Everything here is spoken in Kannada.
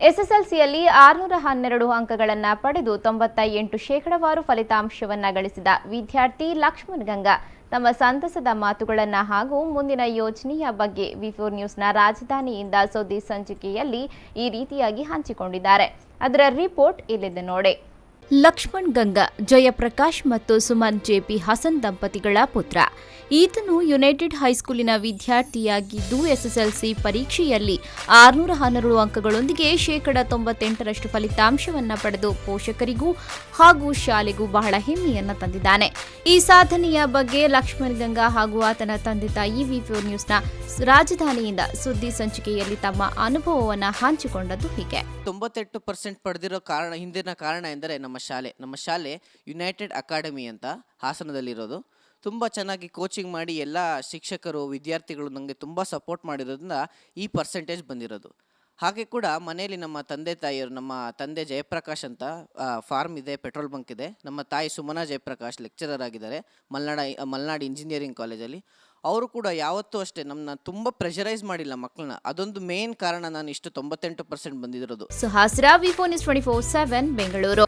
ಎಸ್ಎಸ್ಎಲ್ಸಿಯಲ್ಲಿ 612 ಅಂಕಗಳನ್ನು ಪಡೆದು 98% ಫಲಿತಾಂಶವನ್ನು ಗಳಿಸಿದ ವಿದ್ಯಾರ್ಥಿ ಲಕ್ಷ್ಮಣ್ ಗಂಗಾ ತಮ್ಮ ಸಂತಸದ ಮಾತುಗಳನ್ನು ಹಾಗೂ ಮುಂದಿನ ಯೋಜನೆಯ ಬಗ್ಗೆ ವಿ4 ನ್ಯೂಸ್ನ ರಾಜಧಾನಿಯಿಂದ ಸುದ್ದಿ ಸಂಚಿಕೆಯಲ್ಲಿ ಈ ರೀತಿಯಾಗಿ ಹಂಚಿಕೊಂಡಿದ್ದಾರೆ. ಅದರ ರಿಪೋರ್ಟ್ ಇಲ್ಲಿದೆ ನೋಡಿ. ಲಕ್ಷ್ಮಣ್ ಗಂಗಾ ಜಯಪ್ರಕಾಶ್ ಮತ್ತು ಸುಮನ್ ಜೆಪಿ ಹಸನ್ ದಂಪತಿಗಳ ಪುತ್ರ. ಈತನು ಯುನೈಟೆಡ್ ಹೈಸ್ಕೂಲಿನ ವಿದ್ಯಾರ್ಥಿಯಾಗಿದ್ದು ಎಸ್ಎಸ್ಎಲ್ಸಿ ಪರೀಕ್ಷೆಯಲ್ಲಿ 612 ಅಂಕಗಳೊಂದಿಗೆ 98% ಫಲಿತಾಂಶವನ್ನು ಪಡೆದು ಪೋಷಕರಿಗೂ ಹಾಗೂ ಶಾಲೆಗೂ ಬಹಳ ಹೆಮ್ಮೆಯನ್ನು ತಂದಿದ್ದಾನೆ. ಈ ಸಾಧನೆಯ ಬಗ್ಗೆ ಲಕ್ಷ್ಮಣ್ ಗಂಗಾ ಹಾಗೂ ಆತನ ತಂದೆ ತಾಯಿ ವಿ4 ನ್ಯೂಸ್ನ ರಾಜಧಾನಿಯಿಂದ ಸುದ್ದಿ ಸಂಚಿಕೆಯಲ್ಲಿ ತಮ್ಮ ಅನುಭವವನ್ನು ಹಂಚಿಕೊಂಡದ್ದು ಹೀಗೆ. 98% ಪಡೆದಿರೋ ಹಿಂದಿನ ಕಾರಣ ಎಂದರೆ ನಮ್ಮ ಶಾಲೆ ಯುನೈಟೆಡ್ ಅಕಾಡೆಮಿ ಅಂತ ಹಾಸನದಲ್ಲಿರೋದು. ತುಂಬ ಚೆನ್ನಾಗಿ ಕೋಚಿಂಗ್ ಮಾಡಿ ಎಲ್ಲ ಶಿಕ್ಷಕರು ವಿದ್ಯಾರ್ಥಿಗಳು ನನಗೆ ತುಂಬ ಸಪೋರ್ಟ್ ಮಾಡಿರೋದ್ರಿಂದ ಈ ಪರ್ಸೆಂಟೇಜ್ ಬಂದಿರೋದು. ಹಾಗೆ ಕೂಡ ಮನೆಯಲ್ಲಿ ನಮ್ಮ ತಂದೆ ತಾಯಿಯವರು, ನಮ್ಮ ತಂದೆ ಜಯಪ್ರಕಾಶ್ ಅಂತ ಫಾರ್ಮ್ ಇದೆ, ಪೆಟ್ರೋಲ್ ಬಂಕ್ ಇದೆ. ನಮ್ಮ ತಾಯಿ ಸುಮನಾ ಜಯಪ್ರಕಾಶ್ ಲೆಕ್ಚರರ್ ಆಗಿದ್ದಾರೆ ಮಲ್ನಾಡ್ ಇಂಜಿನಿಯರಿಂಗ್ ಕಾಲೇಜಲ್ಲಿ. ಅವರು ಕೂಡ ಯಾವತ್ತೂ ಅಷ್ಟೇ ನಮ್ಮನ್ನ ತುಂಬ ಪ್ರೆಷರೈಸ್ ಮಾಡಿಲ್ಲ ಮಕ್ಕಳನ್ನ. ಅದೊಂದು ಮೇನ್ ಕಾರಣ ನಾನು ಇಷ್ಟು 98% ಬಂದಿರೋದು. ಸುಹಾಸ್ರಾ, ವಿ4 ನ್ಯೂಸ್ 24/7 ಬೆಂಗಳೂರು.